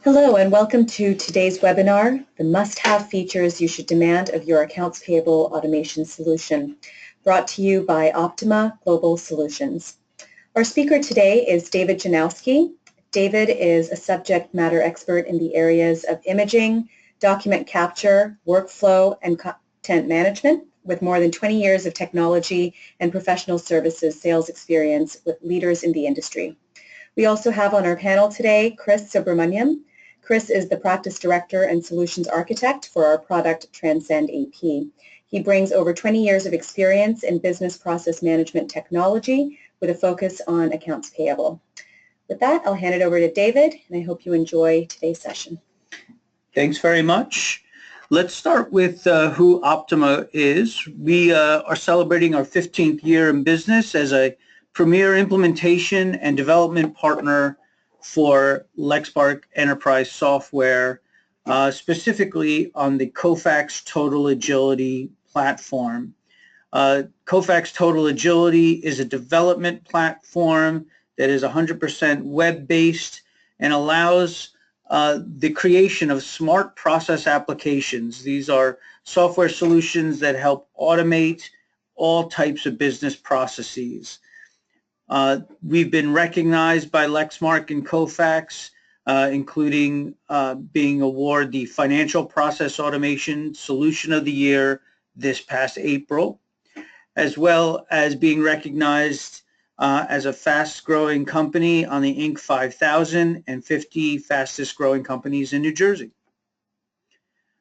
Hello and welcome to today's webinar, The Must-Have Features You Should Demand of Your Accounts Payable Automation Solution, brought to you by Optima Global Solutions. Our speaker today is David Janowski. David is a subject matter expert in the areas of imaging, document capture, workflow, and content management, with more than 20 years of technology and professional services sales experience with leaders in the industry. We also have on our panel today Chris Subramaniam. Chris is the Practice Director and Solutions Architect for our product transcendAP. He brings over 20 years of experience in business process management technology with a focus on accounts payable. With that, I'll hand it over to David, and I hope you enjoy today's session. Thanks very much. Let's start with who Optima is. We are celebrating our 15th year in business as a premier implementation and development partner for Lexmark Enterprise software, specifically on the Kofax TotalAgility platform. Kofax TotalAgility is a development platform that is 100% web-based and allows the creation of smart process applications. These are software solutions that help automate all types of business processes. We've been recognized by Lexmark and Kofax, including being awarded the Financial Process Automation Solution of the Year this past April, as well as being recognized as a fast-growing company on the Inc. 5000 and 50 fastest-growing companies in New Jersey.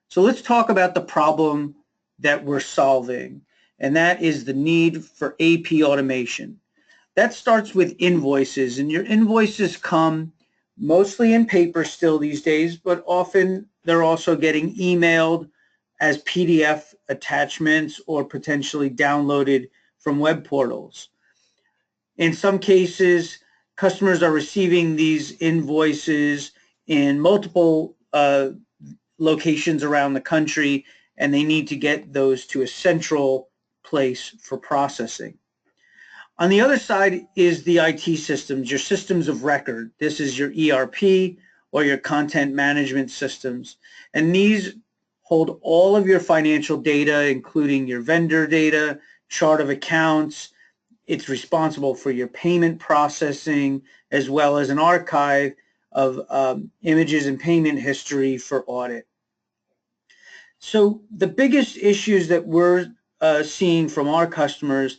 So let's talk about the problem that we're solving, and that is the need for AP automation. That starts with invoices, and your invoices come mostly in paper still these days, but often they're also getting emailed as PDF attachments or potentially downloaded from web portals. In some cases, customers are receiving these invoices in multiple locations around the country, and they need to get those to a central place for processing. On the other side is the IT systems, your systems of record. This is your ERP or your content management systems. And these hold all of your financial data, including your vendor data, chart of accounts. It's responsible for your payment processing, as well as an archive of images and payment history for audit. So the biggest issues that we're seeing from our customers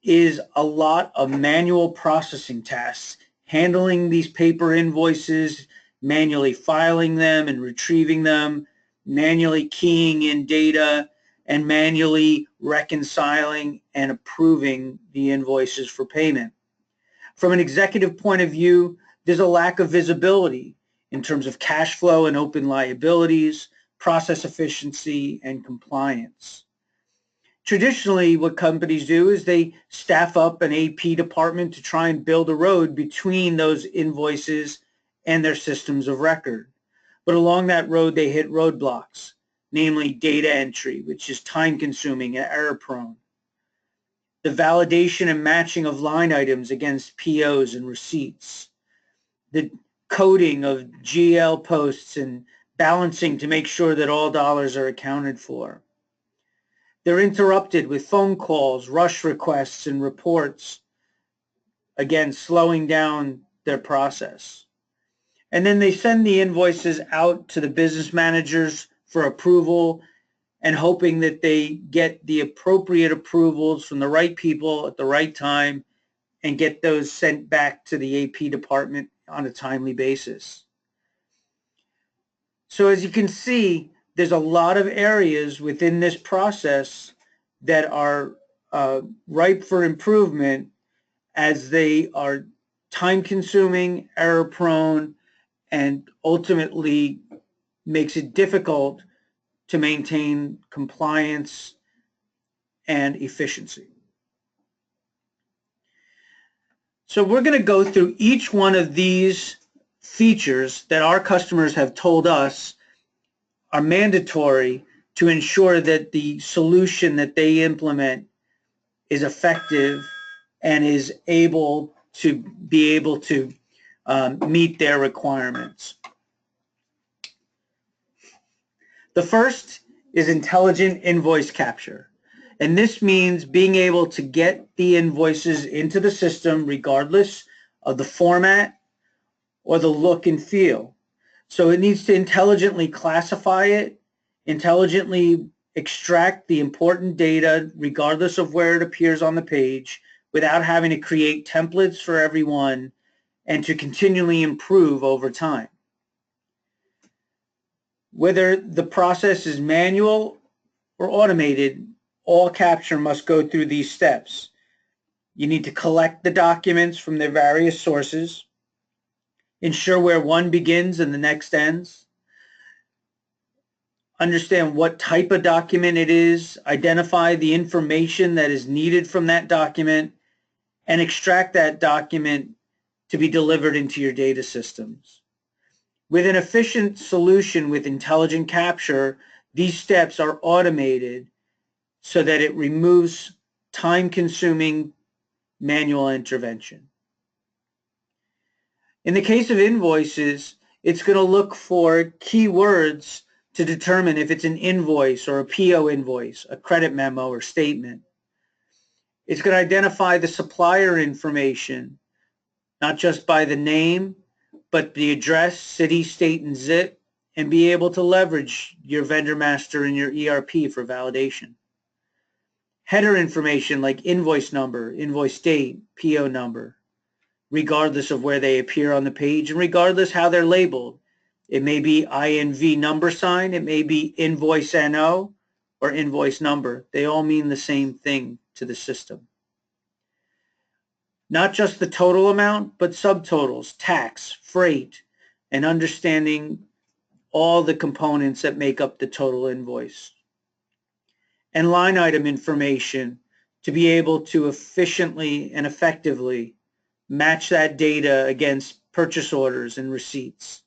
is a lot of manual processing tasks, handling these paper invoices, manually filing them and retrieving them, manually keying in data, and manually reconciling and approving the invoices for payment. From an executive point of view, there's a lack of visibility in terms of cash flow and open liabilities, process efficiency, and compliance. Traditionally, what companies do is they staff up an AP department to try and build a road between those invoices and their systems of record. But along that road, they hit roadblocks, namely data entry, which is time-consuming and error-prone. The validation and matching of line items against POs and receipts. The coding of GL posts and balancing to make sure that all dollars are accounted for. They're interrupted with phone calls, rush requests, and reports, again, slowing down their process. And then they send the invoices out to the business managers for approval and hoping that they get the appropriate approvals from the right people at the right time and get those sent back to the AP department on a timely basis. So as you can see, there's a lot of areas within this process that are ripe for improvement, as they are time-consuming, error-prone, and ultimately makes it difficult to maintain compliance and efficiency. So we're going to go through each one of these features that our customers have told us are mandatory to ensure that the solution that they implement is effective and is able to meet their requirements. The first is intelligent invoice capture. And this means being able to get the invoices into the system regardless of the format or the look and feel. So it needs to intelligently classify it, intelligently extract the important data regardless of where it appears on the page without having to create templates for everyone and to continually improve over time. Whether the process is manual or automated, all capture must go through these steps. You need to collect the documents from their various sources, ensure where one begins and the next ends, understand what type of document it is, identify the information that is needed from that document, and extract that document to be delivered into your data systems. With an efficient solution with intelligent capture, these steps are automated so that it removes time-consuming manual intervention. In the case of invoices, it's going to look for keywords to determine if it's an invoice or a PO invoice, a credit memo or statement. It's going to identify the supplier information, not just by the name, but the address, city, state, and zip, and be able to leverage your vendor master and your ERP for validation. Header information like invoice number, invoice date, PO number, regardless of where they appear on the page and regardless how they're labeled. It may be INV number sign, it may be invoice NO or invoice number. They all mean the same thing to the system. Not just the total amount, but subtotals, tax, freight, and understanding all the components that make up the total invoice. And line item information to be able to efficiently and effectively match that data against purchase orders and receipts.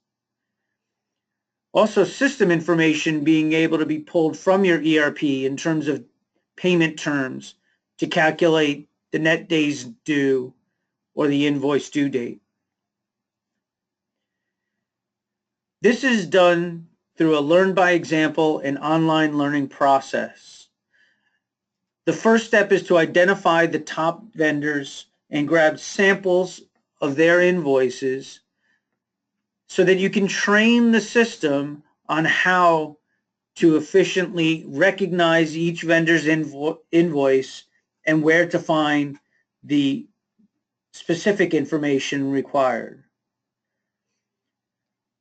Also, system information being able to be pulled from your ERP in terms of payment terms to calculate the net days due or the invoice due date. This is done through a learn by example and online learning process. The first step is to identify the top vendors and grab samples of their invoices so that you can train the system on how to efficiently recognize each vendor's invoice and where to find the specific information required.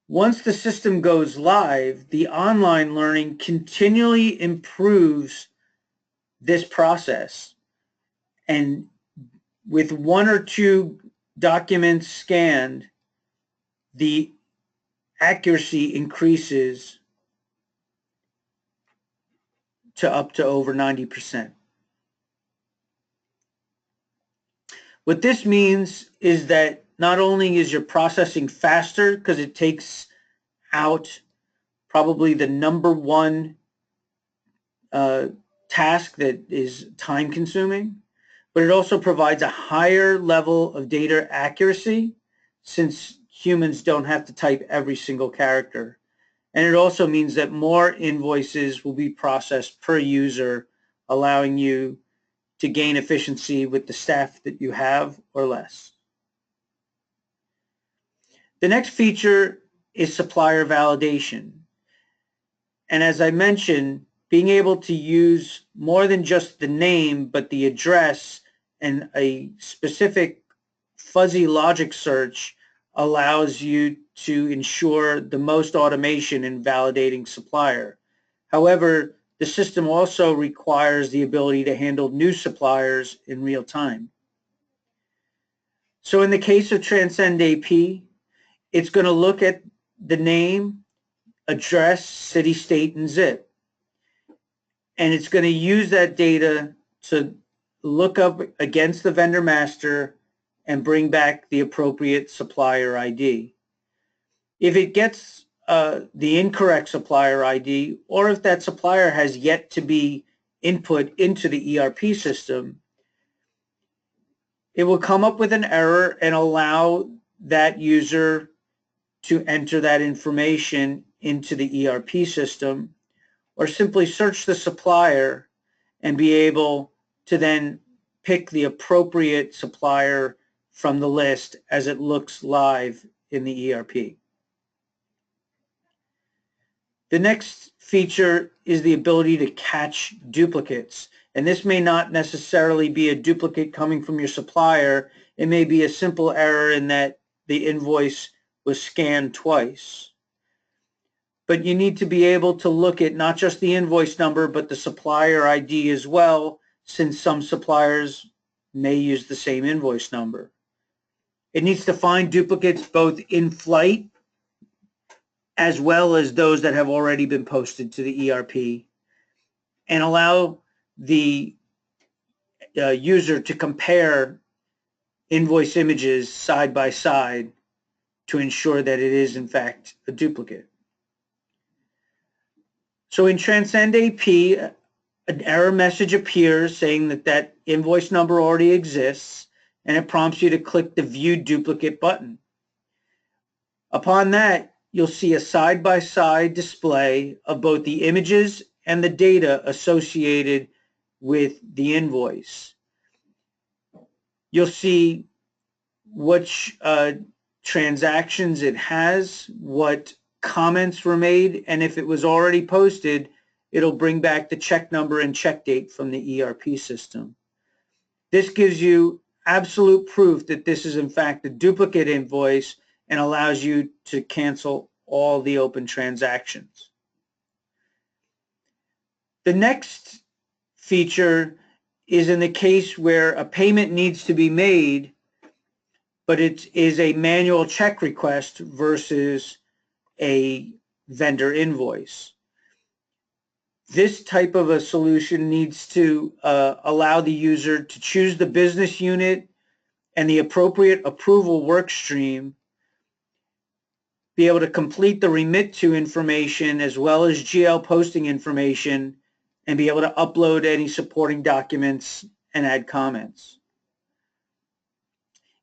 Once the system goes live, the online learning continually improves this process. And with one or two documents scanned, the accuracy increases to up to over 90%. What this means is that not only is your processing faster because it takes out probably the number one task that is time consuming, but it also provides a higher level of data accuracy since humans don't have to type every single character. And it also means that more invoices will be processed per user, allowing you to gain efficiency with the staff that you have or less. The next feature is supplier validation. And as I mentioned, being able to use more than just the name, but the address and a specific fuzzy logic search allows you to ensure the most automation in validating supplier. However, the system also requires the ability to handle new suppliers in real time. So in the case of transcendAP, it's going to look at the name, address, city, state, and zip. And it's going to use that data to look up against the vendor master and bring back the appropriate supplier ID. If it gets the incorrect supplier ID, or if that supplier has yet to be input into the ERP system, it will come up with an error and allow that user to enter that information into the ERP system, or simply search the supplier and be able to then pick the appropriate supplier from the list as it looks live in the ERP. The next feature is the ability to catch duplicates. And this may not necessarily be a duplicate coming from your supplier. It may be a simple error in that the invoice was scanned twice. But you need to be able to look at not just the invoice number, but the supplier ID as well, since some suppliers may use the same invoice number. It needs to find duplicates both in flight as well as those that have already been posted to the ERP, and allow the user to compare invoice images side by side to ensure that it is in fact a duplicate. So in transcendAP, an error message appears saying that that invoice number already exists, and it prompts you to click the View Duplicate button. Upon that, you'll see a side-by-side display of both the images and the data associated with the invoice. You'll see which transactions it has, what comments were made, and if it was already posted, it'll bring back the check number and check date from the ERP system. This gives you absolute proof that this is in fact a duplicate invoice and allows you to cancel all the open transactions. The next feature is in the case where a payment needs to be made, but it is a manual check request versus a vendor invoice. This type of a solution needs to allow the user to choose the business unit and the appropriate approval work stream, be able to complete the remit to information as well as GL posting information, and be able to upload any supporting documents and add comments.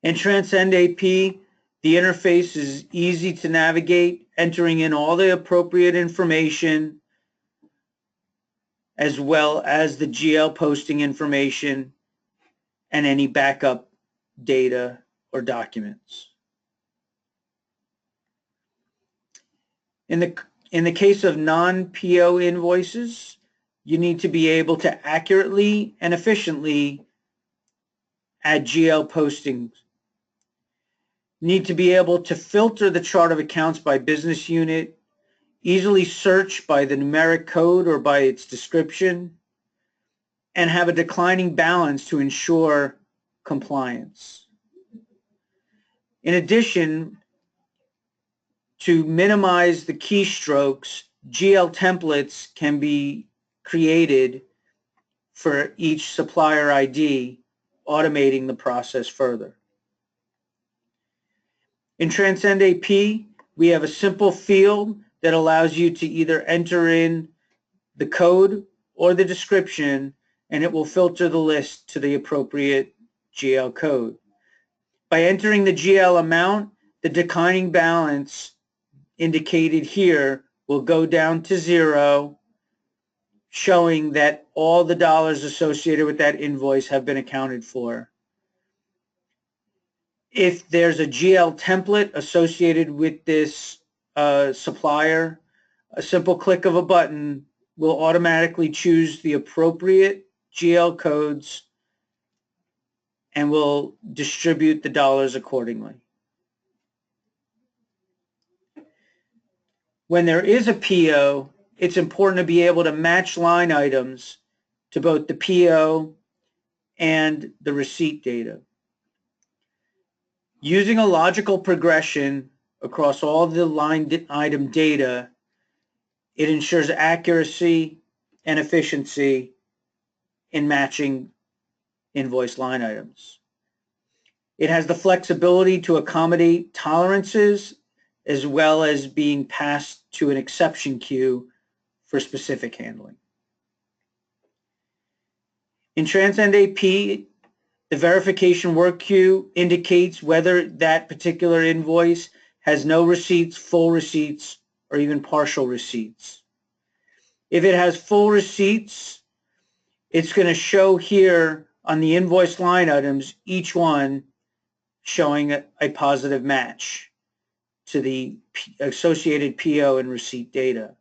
In transcendAP, the interface is easy to navigate, entering in all the appropriate information as well as the GL posting information and any backup data or documents. In the case of non-PO invoices, you need to be able to accurately and efficiently add GL postings. You need to be able to filter the chart of accounts by business unit, easily search by the numeric code or by its description, and have a declining balance to ensure compliance. In addition, to minimize the keystrokes, GL templates can be created for each supplier ID, automating the process further. In transcendAP, we have a simple field that allows you to either enter in the code or the description, and it will filter the list to the appropriate GL code. By entering the GL amount, the declining balance indicated here will go down to 0, showing that all the dollars associated with that invoice have been accounted for. If there's a GL template associated with this supplier, a simple click of a button will automatically choose the appropriate GL codes and will distribute the dollars accordingly. When there is a PO, it's important to be able to match line items to both the PO and the receipt data. Using a logical progression across all the line item data, it ensures accuracy and efficiency in matching invoice line items. It has the flexibility to accommodate tolerances as well as being passed to an exception queue for specific handling. In transcendAP, the verification work queue indicates whether that particular invoice has no receipts, full receipts, or even partial receipts. If it has full receipts, it's going to show here on the invoice line items, each one showing a positive match to the associated PO and receipt data.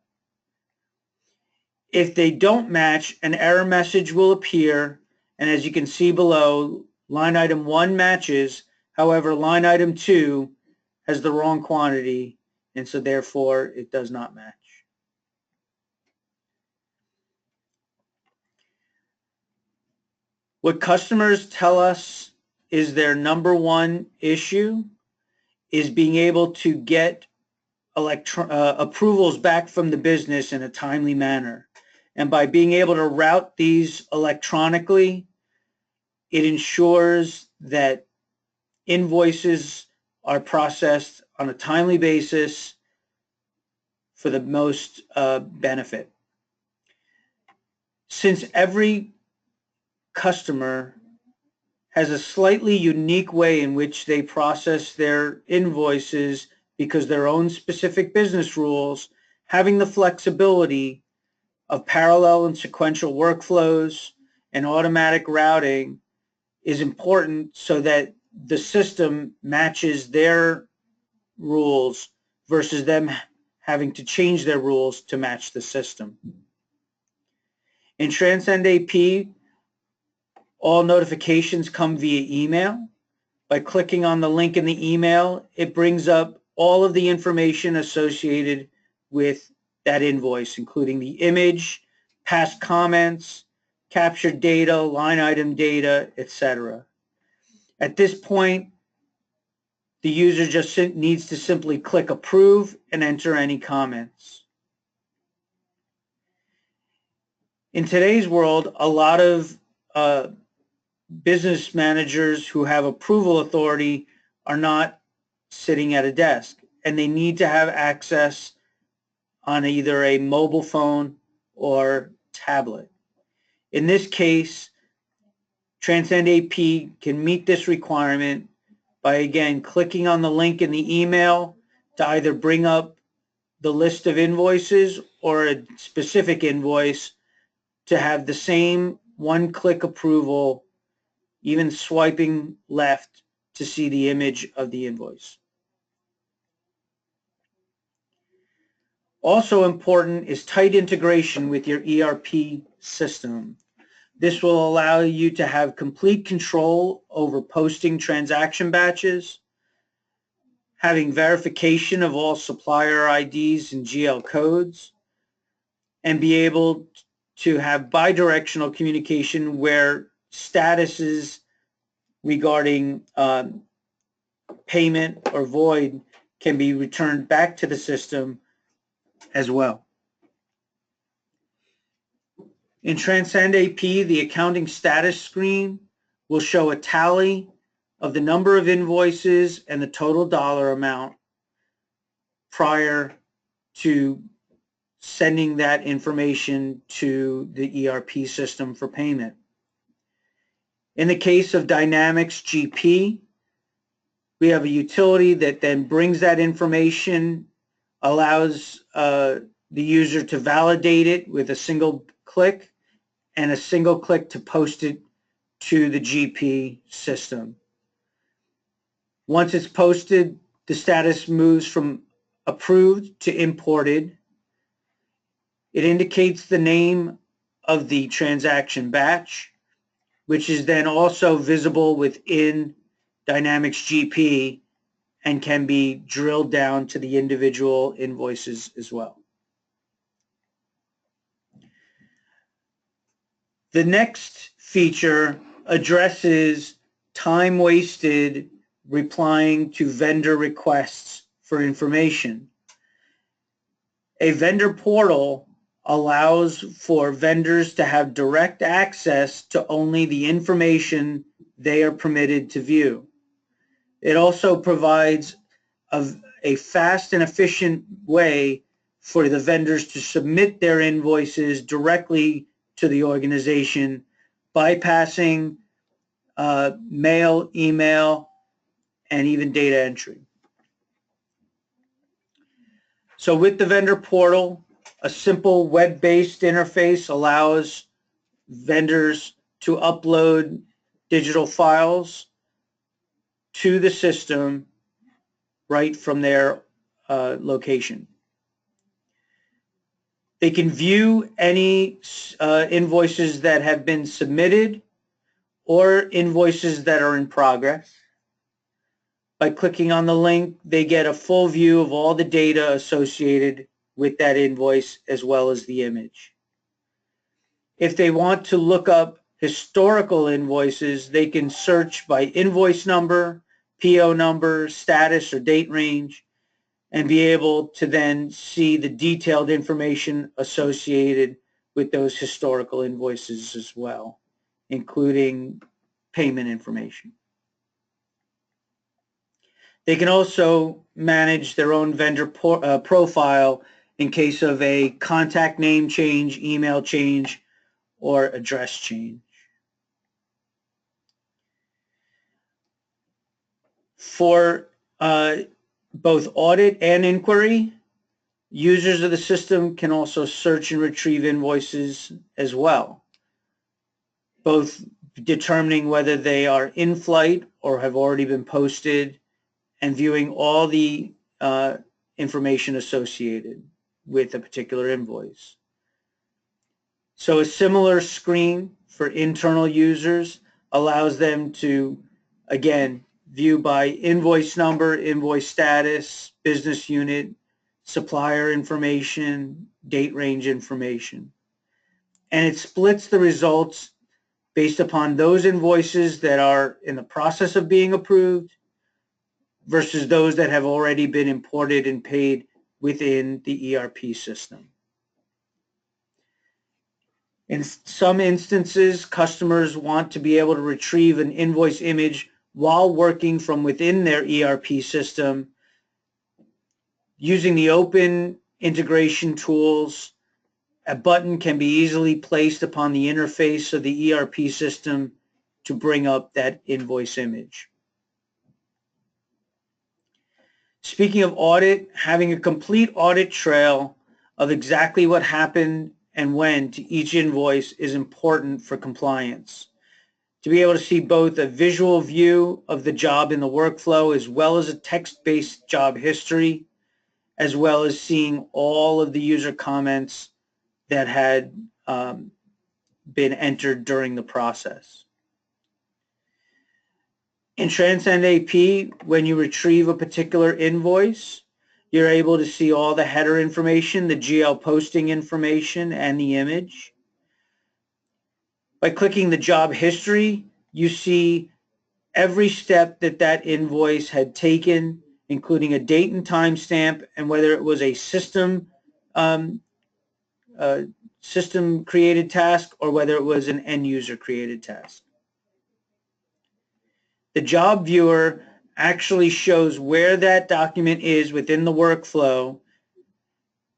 If they don't match, an error message will appear, and as you can see below, line item 1 matches, however, line item 2 has the wrong quantity, and so therefore it does not match. What customers tell us is their number one issue is being able to get approvals back from the business in a timely manner. And by being able to route these electronically, it ensures that invoices are processed on a timely basis for the most benefit. Since every customer has a slightly unique way in which they process their invoices because their own specific business rules, having the flexibility of parallel and sequential workflows and automatic routing is important so that the system matches their rules versus them having to change their rules to match the system. In transcendAP, all notifications come via email. By clicking on the link in the email, it brings up all of the information associated with that invoice, including the image, past comments, captured data, line item data, etc. At this point, the user just needs to simply click approve and enter any comments. In today's world, a lot of business managers who have approval authority are not sitting at a desk, and they need to have access on either a mobile phone or tablet. In this case, transcendAP can meet this requirement by, again, clicking on the link in the email to either bring up the list of invoices or a specific invoice to have the same one-click approval, even swiping left to see the image of the invoice. Also important is tight integration with your ERP system. This will allow you to have complete control over posting transaction batches, having verification of all supplier IDs and GL codes, and be able to have bidirectional communication where statuses regarding payment or void can be returned back to the system as well. In transcendAP, the accounting status screen will show a tally of the number of invoices and the total dollar amount prior to sending that information to the ERP system for payment. In the case of Dynamics GP, we have a utility that then brings that information, allows the user to validate it with a single click, and a single click to post it to the GP system. Once it's posted, the status moves from approved to imported. It indicates the name of the transaction batch, which is then also visible within Dynamics GP and can be drilled down to the individual invoices as well. The next feature addresses time wasted replying to vendor requests for information. A vendor portal allows for vendors to have direct access to only the information they are permitted to view. It also provides a fast and efficient way for the vendors to submit their invoices directly to the organization, bypassing mail, email, and even data entry. So with the vendor portal, A simple web-based interface allows vendors to upload digital files to the system right from their location. They can view any invoices that have been submitted or invoices that are in progress. By clicking on the link, they get a full view of all the data associated with that invoice as well as the image. If they want to look up historical invoices, they can search by invoice number, PO number, status, or date range, and be able to then see the detailed information associated with those historical invoices as well, including payment information. They can also manage their own vendor profile in case of a contact name change, email change, or address change. For both audit and inquiry, users of the system can also search and retrieve invoices as well, both determining whether they are in flight or have already been posted and viewing all the information associated with a particular invoice. So a similar screen for internal users allows them to, again, view by invoice number, invoice status, business unit, supplier information, date range information. And it splits the results based upon those invoices that are in the process of being approved versus those that have already been imported and paid within the ERP system. In some instances, customers want to be able to retrieve an invoice image while working from within their ERP system. Using the open integration tools, a button can be easily placed upon the interface of the ERP system to bring up that invoice image. Speaking of audit, having a complete audit trail of exactly what happened and when to each invoice is important for compliance. To be able to see both a visual view of the job in the workflow as well as a text-based job history, as well as seeing all of the user comments that had been entered during the process. In transcendAP, when you retrieve a particular invoice, you're able to see all the header information, the GL posting information, and the image. By clicking the job history, you see every step that that invoice had taken, including a date and time stamp, and whether it was a system created task or whether it was an end user created task. The job viewer actually shows where that document is within the workflow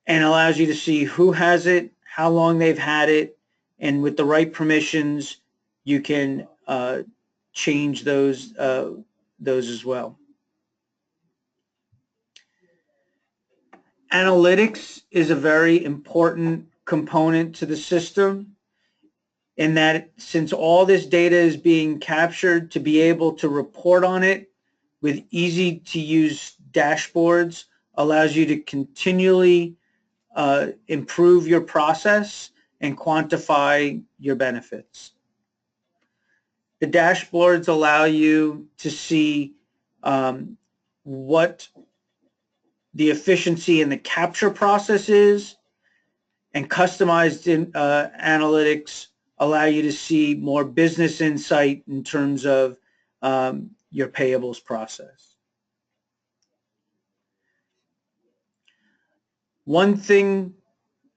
and allows you to see who has it, how long they've had it, and with the right permissions, you can change those as well. Analytics is a very important component to the system in that since all this data is being captured, to be able to report on it with easy to use dashboards allows you to continually improve your process and quantify your benefits. The dashboards allow you to see what the efficiency in the capture process is, and customized analytics allow you to see more business insight in terms of your payables process. One thing,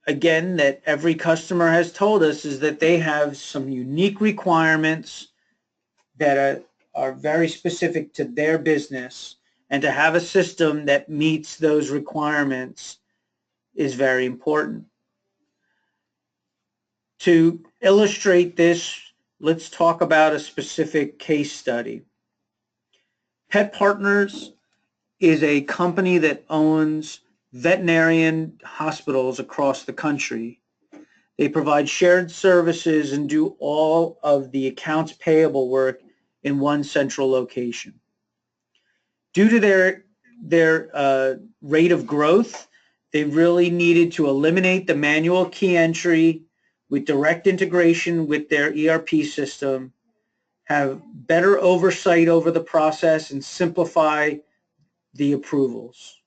again, that every customer has told us is that they have some unique requirements that are very specific to their business, and to have a system that meets those requirements is very important. To illustrate this, let's talk about a specific case study. Pet Partners is a company that owns veterinarian hospitals across the country. They provide shared services and do all of the accounts payable work in one central location. Due to their rate of growth, they really needed to eliminate the manual key entry with direct integration with their ERP system, have better oversight over the process, and simplify the approvals.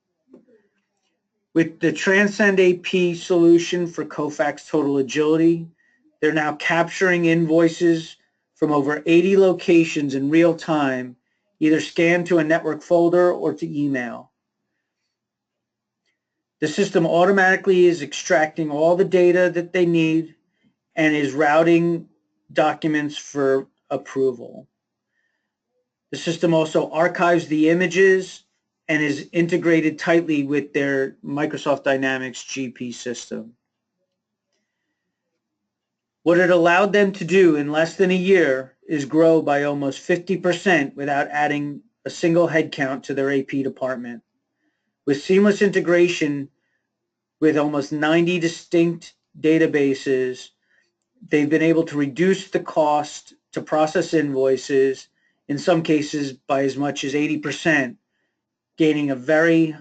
With the transcendAP solution for Kofax TotalAgility, they're now capturing invoices from over 80 locations in real time, either scanned to a network folder or to email. The system automatically is extracting all the data that they need and is routing documents for approval. The system also archives the images and is integrated tightly with their Microsoft Dynamics GP system. What it allowed them to do in less than a year is grow by almost 50% without adding a single headcount to their AP department. With seamless integration with almost 90 distinct databases, they've been able to reduce the cost to process invoices, in some cases by as much as 80%, gaining a very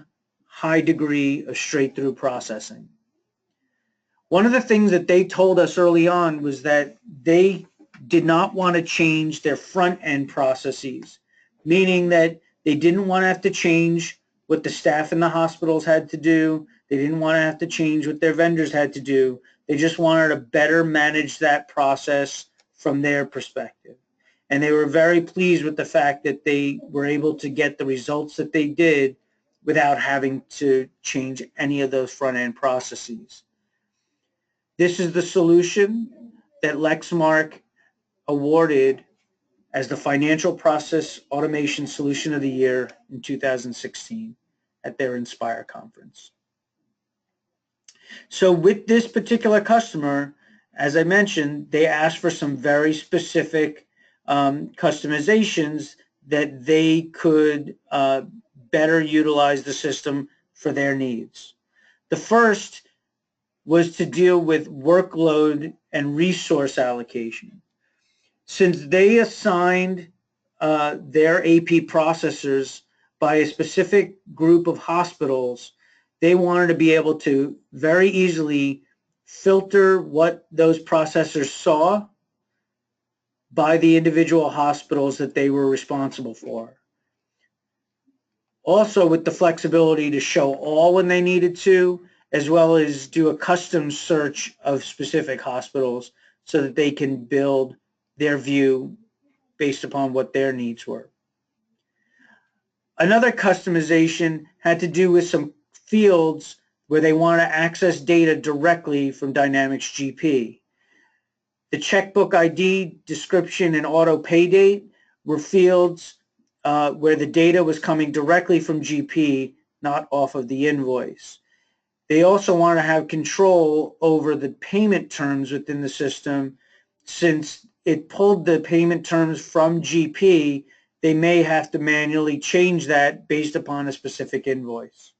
high degree of straight-through processing. One of the things that they told us early on was that they did not want to change their front-end processes, meaning that they didn't want to have to change what the staff in the hospitals had to do. They didn't want to have to change what their vendors had to do. They just wanted to better manage that process from their perspective. And they were very pleased with the fact that they were able to get the results that they did without having to change any of those front-end processes. This is the solution that Lexmark awarded as the Financial Process Automation Solution of the Year in 2016 at their Inspire conference. So with this particular customer, as I mentioned, they asked for some very specific customizations that they could better utilize the system for their needs. The first was to deal with workload and resource allocation. Since they assigned their AP processors by a specific group of hospitals, they wanted to be able to very easily filter what those processors saw by the individual hospitals that they were responsible for. Also with the flexibility to show all when they needed to, as well as do a custom search of specific hospitals so that they can build their view based upon what their needs were. Another customization had to do with some fields where they want to access data directly from Dynamics GP. The checkbook ID, description, and auto pay date were fields where the data was coming directly from GP, not off of the invoice. They also want to have control over the payment terms within the system. Since it pulled the payment terms from GP, they may have to manually change that based upon a specific invoice.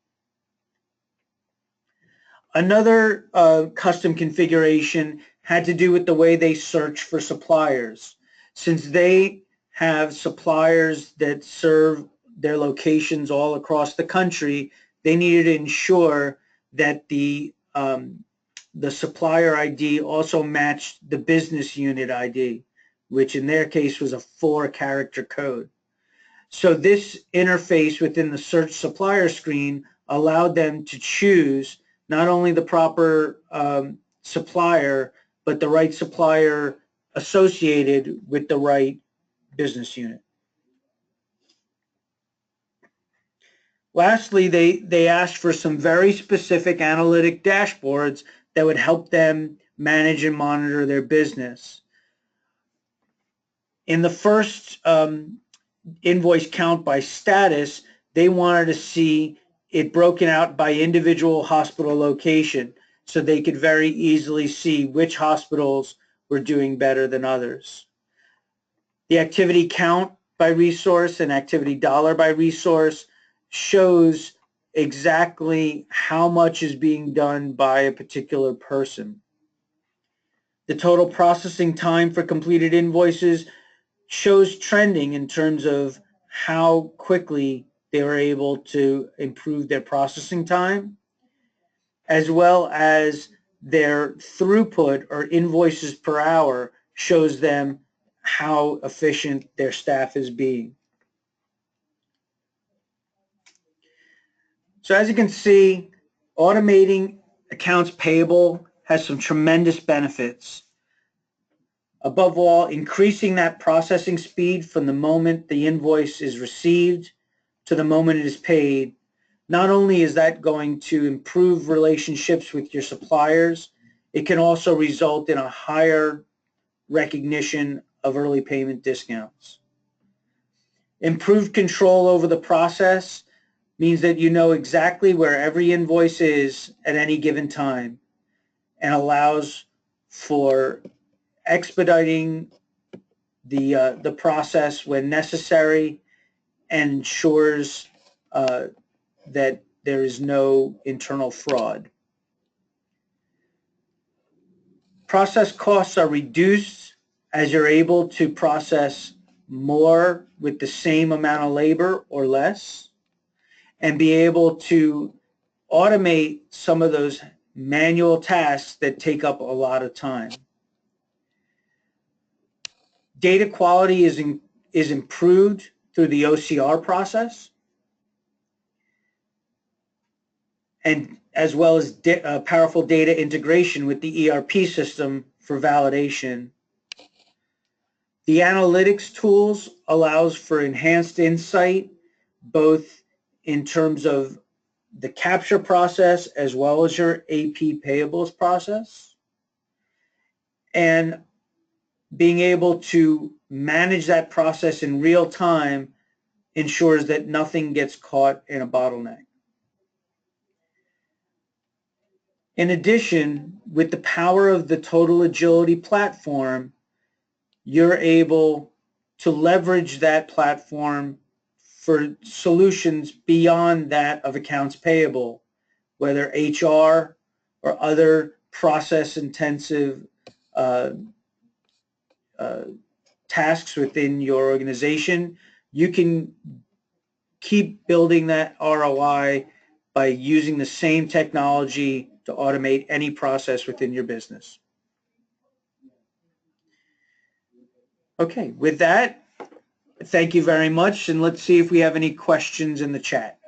Another custom configuration had to do with the way they search for suppliers. Since they have suppliers that serve their locations all across the country, they needed to ensure that the supplier ID also matched the business unit ID, which in their case was a 4-character code. So this interface within the search supplier screen allowed them to choose not only the proper supplier, but the right supplier associated with the right business unit. Lastly, they asked for some very specific analytic dashboards that would help them manage and monitor their business. In the first invoice count by status, they wanted to see it broken out by individual hospital location so they could very easily see which hospitals were doing better than others. The activity count by resource and activity dollar by resource shows exactly how much is being done by a particular person. The total processing time for completed invoices shows trending in terms of how quickly they were able to improve their processing time, as well as their throughput or invoices per hour shows them how efficient their staff is being. So as you can see, automating accounts payable has some tremendous benefits. Above all, increasing that processing speed from the moment the invoice is received to the moment it is paid. Not only is that going to improve relationships with your suppliers, it can also result in a higher recognition of early payment discounts. Improved control over the process means that you know exactly where every invoice is at any given time and allows for expediting the process when necessary and ensures that there is no internal fraud. Process costs are reduced as you're able to process more with the same amount of labor or less, and be able to automate some of those manual tasks that take up a lot of time. Data quality is improved through the OCR process, and as well as powerful data integration with the ERP system for validation. The analytics tools allows for enhanced insight, both in terms of the capture process as well as your AP payables process. And being able to manage that process in real time ensures that nothing gets caught in a bottleneck. In addition, with the power of the TotalAgility platform, you're able to leverage that platform for solutions beyond that of accounts payable, whether HR or other process-intensive tasks within your organization. You can keep building that ROI by using the same technology to automate any process within your business. Okay, with that, thank you very much, and let's see if we have any questions in the chat.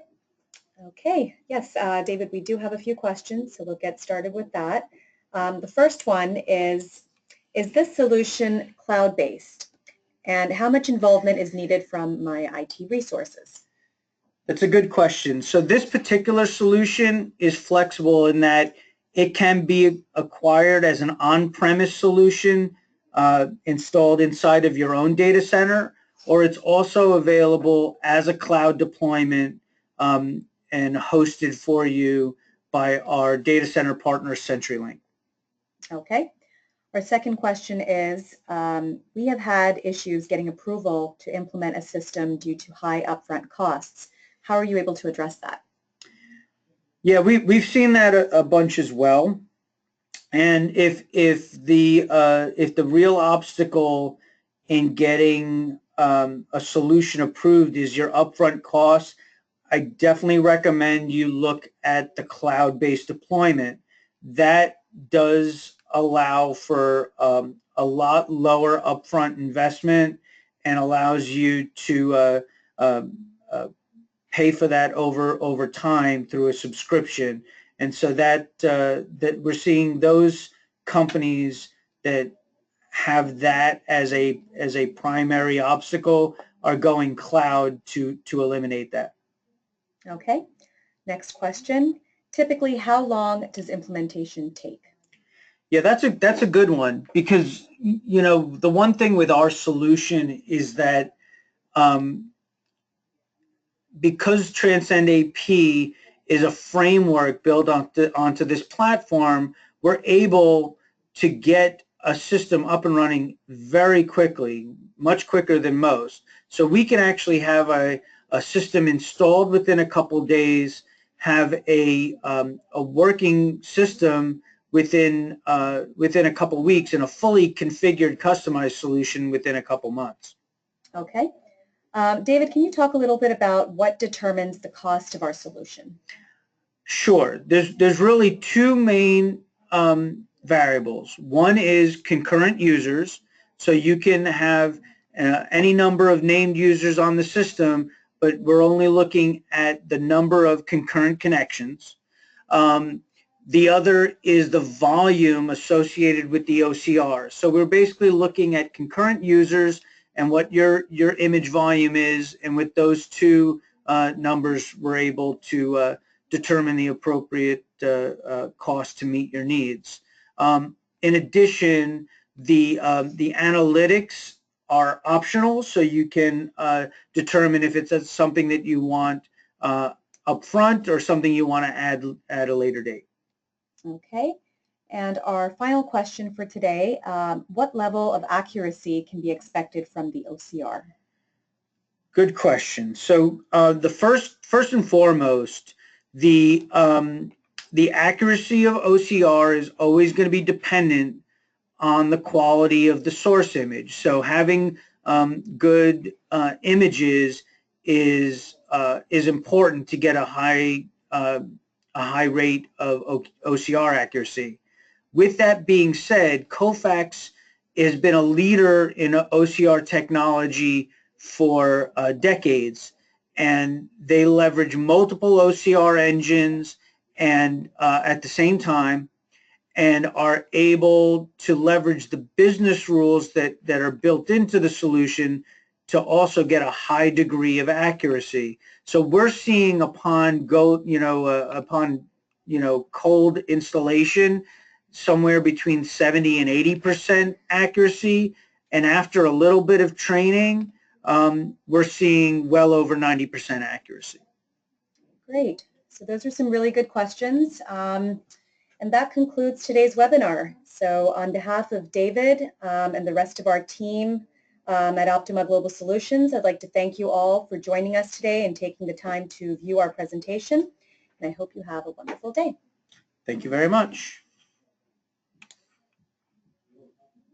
Okay, yes, David, we do have a few questions, so we'll get started with that. The first one is this solution cloud-based? And how much involvement is needed from my IT resources? That's a good question. So this particular solution is flexible in that it can be acquired as an on-premise solution installed inside of your own data center, or it's also available as a cloud deployment and hosted for you by our data center partner, CenturyLink. Okay. Our second question is, we have had issues getting approval to implement a system due to high upfront costs. How are you able to address that? Yeah, we've seen that a bunch as well. And if the real obstacle in getting a solution approved is your upfront costs, I definitely recommend you look at the cloud-based deployment. That does allow for a lot lower upfront investment and allows you to pay for that over time through a subscription. And so that we're seeing those companies that have that as a primary obstacle are going cloud to eliminate that. Okay. Next question. Typically, how long does implementation take? Yeah, that's a good one, because the one thing with our solution is that because transcendAP is a framework built onto this platform, we're able to get a system up and running very quickly, much quicker than most. So we can actually have a system installed within a couple days, have a working system within a couple weeks and a fully configured, customized solution within a couple months. Okay. David, can you talk a little bit about what determines the cost of our solution? Sure. There's really two main variables. One is concurrent users, so you can have any number of named users on the system, but we're only looking at the number of concurrent connections. The other is the volume associated with the OCR. So we're basically looking at concurrent users and what your image volume is, and with those two numbers, we're able to determine the appropriate cost to meet your needs. In addition, the analytics are optional, so you can determine if it's something that you want up front or something you want to add at a later date. Okay. And our final question for today, what level of accuracy can be expected from the OCR? Good question. So the first and foremost, the accuracy of OCR is always going to be dependent on the quality of the source image. So having good images is important to get a high rate of OCR accuracy. With that being said, Kofax has been a leader in OCR technology for decades, and they leverage multiple OCR engines and at the same time, and are able to leverage the business rules that are built into the solution to also get a high degree of accuracy. So we're seeing upon cold installation, somewhere between 70 and 80% accuracy, and after a little bit of training, we're seeing well over 90% accuracy. Great. So those are some really good questions. And that concludes today's webinar. So on behalf of David and the rest of our team at Optima Global Solutions, I'd like to thank you all for joining us today and taking the time to view our presentation. And I hope you have a wonderful day. Thank you very much.